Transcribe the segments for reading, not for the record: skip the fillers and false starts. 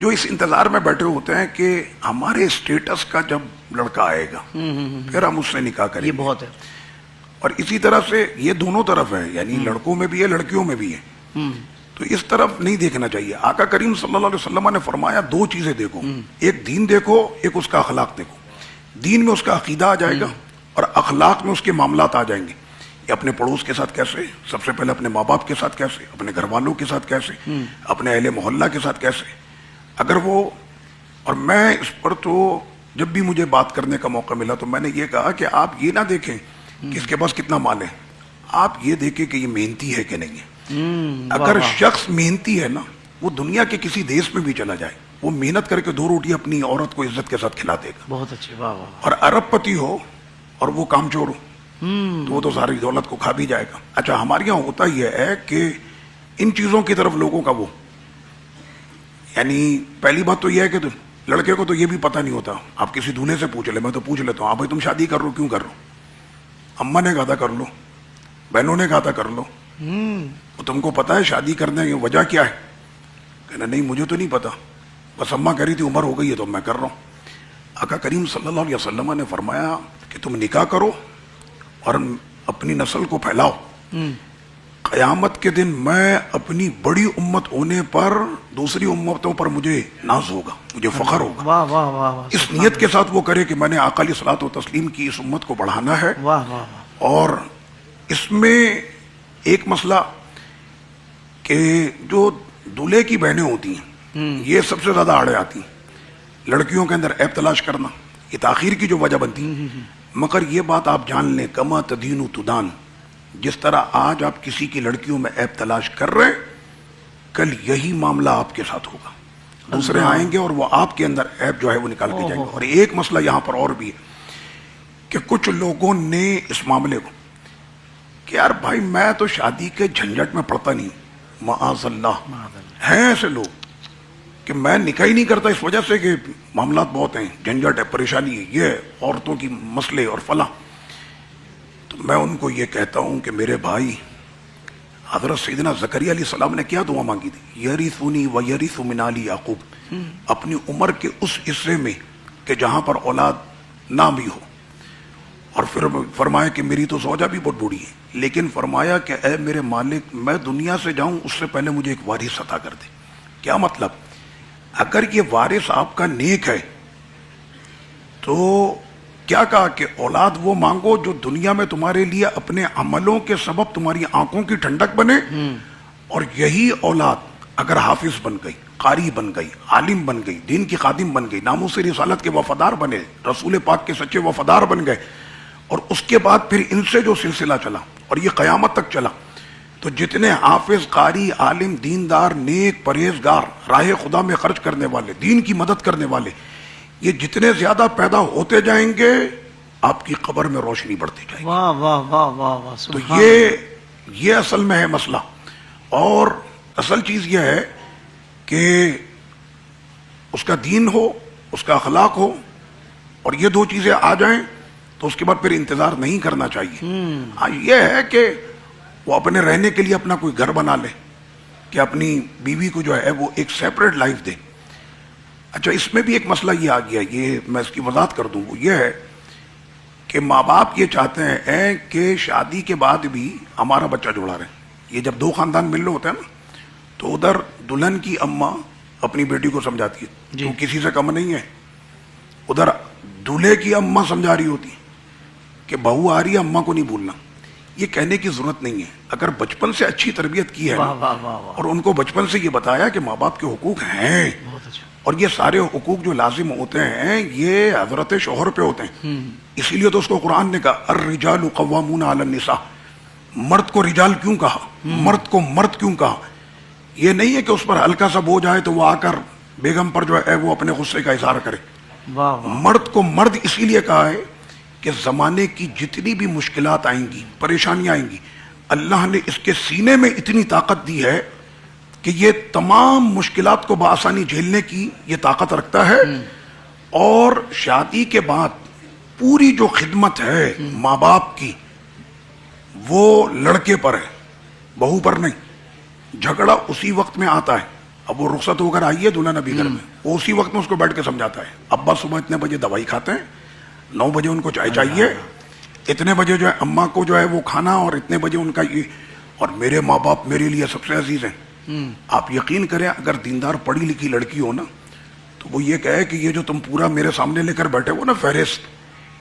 جو اس انتظار میں بیٹھے ہوتے ہیں کہ ہمارے اسٹیٹس کا جب لڑکا آئے گا پھر ہم اس سے نکاح کریں یہ گے. بہت ہے. اور اسی طرح سے یہ دونوں طرف ہے، یعنی لڑکوں میں بھی ہے لڑکیوں میں بھی ہے. تو اس طرف نہیں دیکھنا چاہیے. آقا کریم صلی اللہ علیہ وسلم نے فرمایا دو چیزیں دیکھو، ایک دین دیکھو، ایک اس کا اخلاق دیکھو. دین میں اس کا عقیدہ آ جائے گا اور اخلاق میں اس کے معاملات آ جائیں گے. یہ اپنے پڑوس کے ساتھ کیسے، سب سے پہلے اپنے ماں باپ کے ساتھ کیسے، اپنے گھر والوں کے ساتھ کیسے، اپنے اہل محلہ کے ساتھ کیسے. اگر وہ، اور میں اس پر تو جب بھی مجھے بات کرنے کا موقع ملا تو میں نے یہ کہا کہ آپ یہ نہ دیکھیں کہ اس کے پاس کتنا مال ہے، آپ یہ دیکھیں کہ یہ محنتی ہے کہ نہیں ہے. اگر شخص محنتی ہے نا، وہ دنیا کے کسی دیش میں بھی چلا جائے، وہ محنت کر کے 2 روٹی اپنی عورت کو عزت کے ساتھ کھلا دے گا. بہت اچھے. واہ واہ. اور ارب پتی ہو اور وہ کام چور ہو تو وہ تو ساری دولت کو کھا بھی جائے گا. اچھا، ہمارے یہاں ہوتا یہ ہے کہ ان چیزوں کی طرف لوگوں کا وہ، یعنی پہلی بات تو یہ ہے کہ لڑکے کو تو یہ بھی پتہ نہیں ہوتا. آپ کسی دولہے سے پوچھ لیں، میں تو پوچھ لیتا ہوں، آپ بھائی تم شادی کر رہو کیوں کر رہو؟ اماں نے کہا تھا کر لو، بہنوں نے کہا تھا کر لو. تو تم کو پتا ہے شادی کرنے کی وجہ کیا ہے؟ کہنا نہیں مجھے تو نہیں پتا، بس اماں کہہ رہی تھی عمر ہو گئی ہے تو میں کر رہا ہوں. آقا کریم صلی اللہ علیہ وسلم نے فرمایا کہ تم نکاح کرو اور اپنی نسل کو پھیلاؤ. قیامت کے دن میں اپنی بڑی امت ہونے پر دوسری امتوں پر مجھے ناز ہوگا، مجھے فخر ہوگا. واہ واہ واہ واہ. اس نیت کے ساتھ وہ کرے کہ میں نے آقا علیہ الصلوۃ والتسلیم کی اس امت کو بڑھانا ہے. واہ واہ واہ. اور اس میں ایک مسئلہ کہ جو دولہے کی بہنیں ہوتی ہیں یہ سب سے زیادہ آڑے آتی ہیں. لڑکیوں کے اندر عیب تلاش کرنا یہ تاخیر کی جو وجہ بنتی ہے. مگر یہ بات آپ جان لیں، کما تدین تدان، جس طرح آج آپ کسی کی لڑکیوں میں عیب تلاش کر رہے ہیں، کل یہی معاملہ آپ کے ساتھ ہوگا. دوسرے آئیں گے اور وہ آپ کے اندر عیب جو ہے وہ نکال کے جائیں گے. اور ایک مسئلہ یہاں پر اور بھی ہے کہ کچھ لوگوں نے اس معاملے کو کہ یار بھائی میں تو شادی کے جھنجٹ میں پڑتا نہیں، معاذ اللہ ہیں ایسے لوگ کہ میں نکاح ہی نہیں کرتا اس وجہ سے کہ معاملات بہت ہیں، جھنجٹ ہے، پریشانی ہے، یہ عورتوں کی مسئلے اور فلاں. تو میں ان کو یہ کہتا ہوں کہ میرے بھائی، حضرت سیدنا زکریا علیہ السلام نے کیا دعا مانگی تھی؟ یرثنی و یرث من آل یعقوب، اپنی عمر کے اس حصے میں کہ جہاں پر اولاد نہ بھی ہو. اور پھر فرمایا کہ میری تو زوجہ بھی بہت بوڑھی ہے، لیکن فرمایا کہ اے میرے مالک، میں دنیا سے جاؤں اس سے پہلے مجھے ایک وارث عطا کر دے. کیا مطلب؟ اگر یہ وارث آپ کا نیک ہے تو کیا کہا کہ اولاد وہ مانگو جو دنیا میں تمہارے لیے اپنے عملوں کے سبب تمہاری آنکھوں کی ٹھنڈک بنے. اور یہی اولاد اگر حافظ بن گئی، قاری بن گئی، عالم بن گئی، دین کی خادم بن گئی، ناموس رسالت کے وفادار بنے، رسول پاک کے سچے وفادار بن گئے، اور اس کے بعد پھر ان سے جو سلسلہ چلا اور یہ قیامت تک چلا، تو جتنے حافظ، قاری، عالم، دیندار، نیک، پرہیزگار، راہ خدا میں خرچ کرنے والے، دین کی مدد کرنے والے، یہ جتنے زیادہ پیدا ہوتے جائیں گے آپ کی قبر میں روشنی بڑھتی جائے گی. واہ واہ واہ واہ واہ. تو یہ اصل میں ہے مسئلہ. اور اصل چیز یہ ہے کہ اس کا دین ہو، اس کا اخلاق ہو، اور یہ 2 چیزیں آ جائیں تو اس کے بعد پھر انتظار نہیں کرنا چاہیے. ہاں یہ ہے کہ وہ اپنے رہنے کے لیے اپنا کوئی گھر بنا لے، کہ اپنی بیوی کو جو ہے وہ ایک سیپریٹ لائف دے. اچھا، اس میں بھی ایک مسئلہ یہ آ گیا، یہ میں اس کی وضاحت کر دوں. وہ یہ ہے کہ ماں باپ یہ چاہتے ہیں کہ شادی کے بعد بھی ہمارا بچہ جوڑا رہے. یہ جب 2 خاندان مل رہے ہوتے ہیں نا، تو ادھر دلہن کی اماں اپنی بیٹی کو سمجھاتی ہے تو کسی سے کم نہیں ہے، ادھر دولہے کی اماں سمجھا رہی ہوتی کہ بہو آ رہی ہے، اماں کو نہیں بھولنا. یہ کہنے کی ضرورت نہیں ہے. اگر بچپن سے اچھی تربیت کی ہے اور ان کو بچپن سے یہ بتایا کہ ماں باپ کے حقوق ہیں، اور یہ سارے حقوق جو لازم ہوتے ہیں یہ حضرت شوہر پہ ہوتے ہیں. اسی لیے تو اس کو قرآن نے کہا الرجال قوامون علی النساء. مرد کو رجال کیوں کہا، مرد کو مرد کیوں کہا؟ یہ نہیں ہے کہ اس پر ہلکا سا بوجھ آئے تو وہ آ کر بیگم پر جو ہے وہ اپنے غصے کا اظہار کرے. مرد کو مرد اسی لیے کہا ہے کہ زمانے کی جتنی بھی مشکلات آئیں گی، پریشانیاں آئیں گی، اللہ نے اس کے سینے میں اتنی طاقت دی ہے کہ یہ تمام مشکلات کو بآسانی جھیلنے کی یہ طاقت رکھتا ہے. اور شادی کے بعد پوری جو خدمت ہے ماں باپ کی وہ لڑکے پر ہے، بہو پر نہیں. جھگڑا اسی وقت میں آتا ہے. اب وہ رخصت ہو کر آئی ہے دلہن ابھی گھر میں، وہ اسی وقت میں اس کو بیٹھ کے سمجھاتا ہے ابا صبح اتنے بجے دوائی کھاتے ہیں، 9 بجے ان کو چائے چاہیے، اتنے بجے جو ہے اماں کو جو ہے وہ کھانا، اور اتنے بجے ان کا یہ، اور میرے ماں باپ میرے لیے سب سے عزیز ہیں۔ آپ یقین کریں اگر دیندار پڑھی لکھی لڑکی ہو نا تو وہ یہ کہے کہ یہ جو تم پورا میرے سامنے لے کر بیٹھے ہو نا فہرست،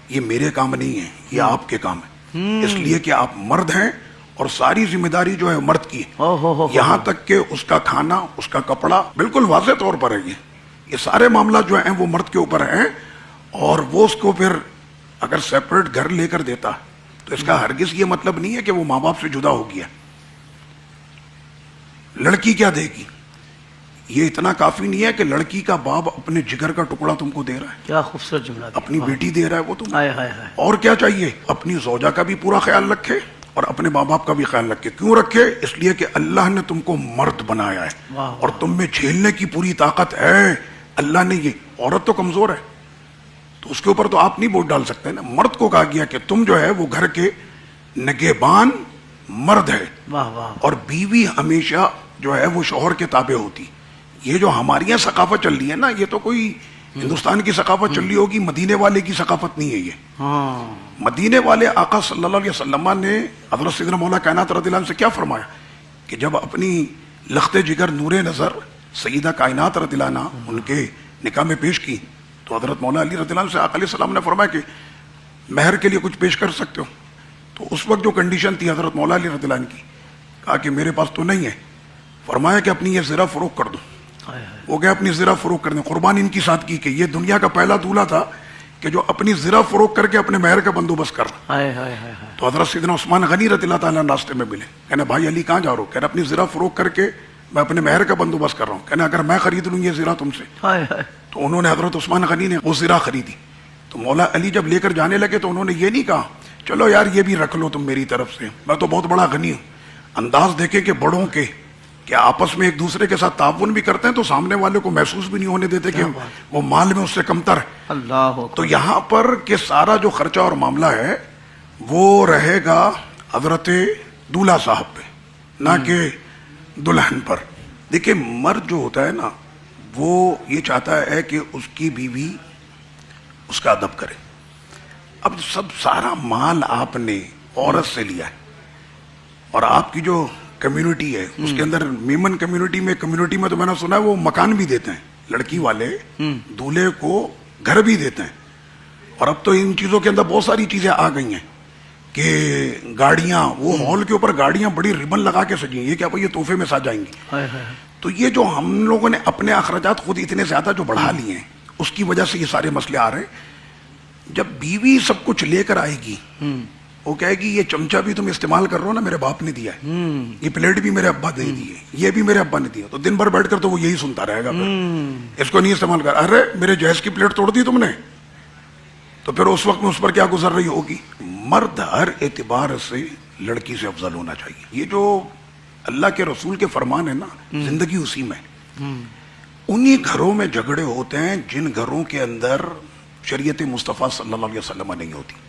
یہ میرے کام نہیں ہے، یہ آپ کے کام ہے، اس لیے کہ آپ مرد ہیں اور ساری ذمہ داری جو ہے مرد کی ہے، یہاں تک کہ اس کا کھانا، اس کا کپڑا، بالکل واضح طور پر ہے یہ سارے معاملات جو ہیں وہ مرد کے اوپر ہیں، اور وہ اس کو پھر اگر سیپریٹ گھر لے کر دیتا تو اس کا ہرگز یہ مطلب نہیں ہے کہ وہ ماں باپ سے جدا ہو گیا۔ لڑکی کیا دے گی؟ یہ اتنا کافی نہیں ہے کہ لڑکی کا باپ اپنے جگر کا ٹکڑا تم کو دے رہا ہے، کیا خوبصورت جملہ، اپنی بیٹی دے رہا ہے وہ تم، ہائے ہائے ہائے، اور کیا چاہیے؟ اپنی زوجہ کا بھی پورا خیال رکھے اور اپنے ماں باپ کا بھی خیال رکھے۔ کیوں رکھے؟ اس لیے کہ اللہ نے تم کو مرد بنایا ہے اور تم میں جھیلنے کی پوری طاقت ہے۔ اللہ نے یہ، عورت تو کمزور ہے تو اس کے اوپر تو آپ نہیں ووٹ ڈال سکتے نا، مرد کو کہا گیا کہ تم جو ہے وہ گھر کے نگہبان مرد ہے، واہ واہ، اور بیوی ہمیشہ جو ہے وہ شوہر کے تابع ہوتی۔ یہ جو ہمارے یہاں ثقافت چل رہی ہے نا، یہ تو کوئی ہندوستان کی ثقافت چل رہی ہوگی، مدینے والے کی ثقافت نہیں ہے یہ۔ ہاں، مدینے والے آقا صلی اللہ علیہ وسلم نے حضرت سیدنا مولا کائنات رضی اللہ عنہ سے کیا فرمایا کہ جب اپنی لخت جگر نور نظر سیدہ کائنات رضی اللہ عنہ ان کے نکاح میں پیش کی تو حضرت مولا علی رضی اللہ عنہ سے آقا علیہ السلام نے فرمایا کہ مہر کے لیے کچھ پیش کر سکتے ہو؟ تو اس وقت جو کنڈیشن تھی حضرت مولا علی رضی اللہ عنہ کی، کہا کہ میرے پاس تو نہیں ہے، فرمایا کہ اپنی یہ زرہ فروخت کر دو۔ وہ گئے اپنی زرہ فروخت کرنے، قربان ان کی سادگی کہ یہ دنیا کا پہلا دولہا تھا کہ جو اپنی زرہ فروخت کر کے اپنے مہر کا بندوبست کر رہا۔ ہائے ہائے ہائے ہائے، تو حضرت سیدنا عثمان غنی رضی اللہ تعالیٰ راستے میں ملے، کہنا بھائی علی کہاں جا رہا ہو؟ کہنا اپنی زرہ فروخت کر کے میں اپنے مہر کا بندوبست کر رہا ہوں۔ کہنا اگر میں خرید لوں یہ زرہ تم سے؟ ہائے ہائے، تو انہوں نے، حضرت عثمان غنی نے وہ زرہ خریدی۔ تو مولا علی جب لے کر جانے لگے تو انہوں نے یہ نہیں کہا چلو یار یہ بھی رکھ لو تم میری طرف سے، میں تو بہت بڑا غنی ہوں۔ انداز دیکھے کہ بڑوں کے کہ آپس میں ایک دوسرے کے ساتھ تعاون بھی کرتے ہیں تو سامنے والے کو محسوس بھی نہیں ہونے دیتے کہ وہ مال میں اس سے کمتر ہے۔ اللہ، تو یہاں پر کہ سارا جو خرچہ اور معاملہ ہے وہ رہے گا حضرت دولہا صاحب پہ، نہ کہ دلہن پر۔ دیکھیں مرد جو ہوتا ہے نا وہ یہ چاہتا ہے کہ اس کی بیوی اس کا ادب کرے۔ اب سب سارا مال آپ نے عورت سے لیا ہے، اور آپ کی جو کمیونٹی ہے اس کے اندر میمن کمیونٹی میں تو میں نے سنا ہے وہ مکان بھی دیتے ہیں، لڑکی والے دولہے کو گھر بھی دیتے ہیں، اور اب تو ان چیزوں کے اندر بہت ساری چیزیں آ گئی ہیں کہ گاڑیاں، وہ ہال کے اوپر گاڑیاں بڑی ربن لگا کے سجی ہیں، یہ کیا بھائی یہ تحفے میں سجائیں گی۔ تو یہ جو ہم لوگوں نے اپنے اخراجات خود اتنے زیادہ جو بڑھا لیے ہیں اس کی وجہ سے یہ سارے مسئلے آ رہے ہیں۔ جب بیوی سب کچھ لے کر آئے گی وہ کہے گی یہ چمچہ بھی تم استعمال کر رہے ہو نا میرے باپ نے دیا ہے، یہ پلیٹ بھی میرے ابا نے دی ہے، یہ بھی میرے ابا نے دیا، تو دن بھر بیٹھ کر تو وہ یہی سنتا رہے گا، پھر اس کو نہیں استعمال کر، ارے میرے جہیز کی پلیٹ توڑ دی تم نے، تو پھر اس وقت میں اس پر کیا گزر رہی ہوگی۔ مرد ہر اعتبار سے لڑکی سے افضل ہونا چاہیے۔ یہ جو اللہ کے رسول کے فرمان ہے نا، زندگی اسی میں، انہی گھروں میں جھگڑے ہوتے ہیں جن گھروں کے اندر شریعت مصطفیٰ صلی اللہ علیہ وسلم نہیں ہوتی۔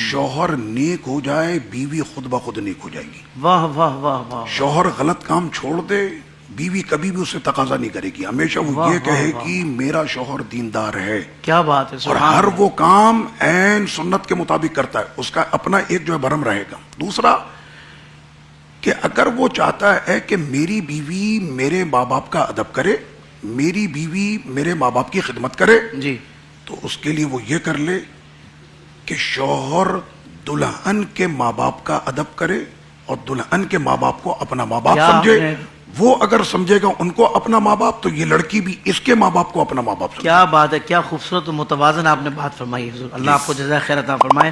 شوہر نیک ہو جائے بیوی خود بخود نیک ہو جائے گی۔ واہ واہ واہ واہ، شوہر غلط کام چھوڑ دے بیوی کبھی بھی اس سے تقاضا نہیں کرے گی، ہمیشہ وہ یہ کہے گی میرا شوہر دیندار ہے، کیا بات ہے، اور ہر وہ کام عین سنت کے مطابق کرتا ہے، اس کا اپنا ایک جو ہے بھرم رہے گا۔ دوسرا کہ اگر وہ چاہتا ہے کہ میری بیوی میرے ماں باپ کا ادب کرے، میری بیوی میرے ماں باپ کی خدمت کرے، جی، تو اس کے لیے وہ یہ کر لے کہ شوہر دلہن کے ماں باپ کا ادب کرے اور دلہن کے ماں باپ کو اپنا ماں باپ سمجھے۔ وہ اگر سمجھے گا ان کو اپنا ماں باپ تو یہ لڑکی بھی اس کے ماں باپ کو اپنا ماں باپ سمجھے۔ کیا بات ہے، کیا خوبصورت و متوازن آپ نے بات فرمائی حضور، اللہ آپ کو جزائے خیر عطا فرمائے۔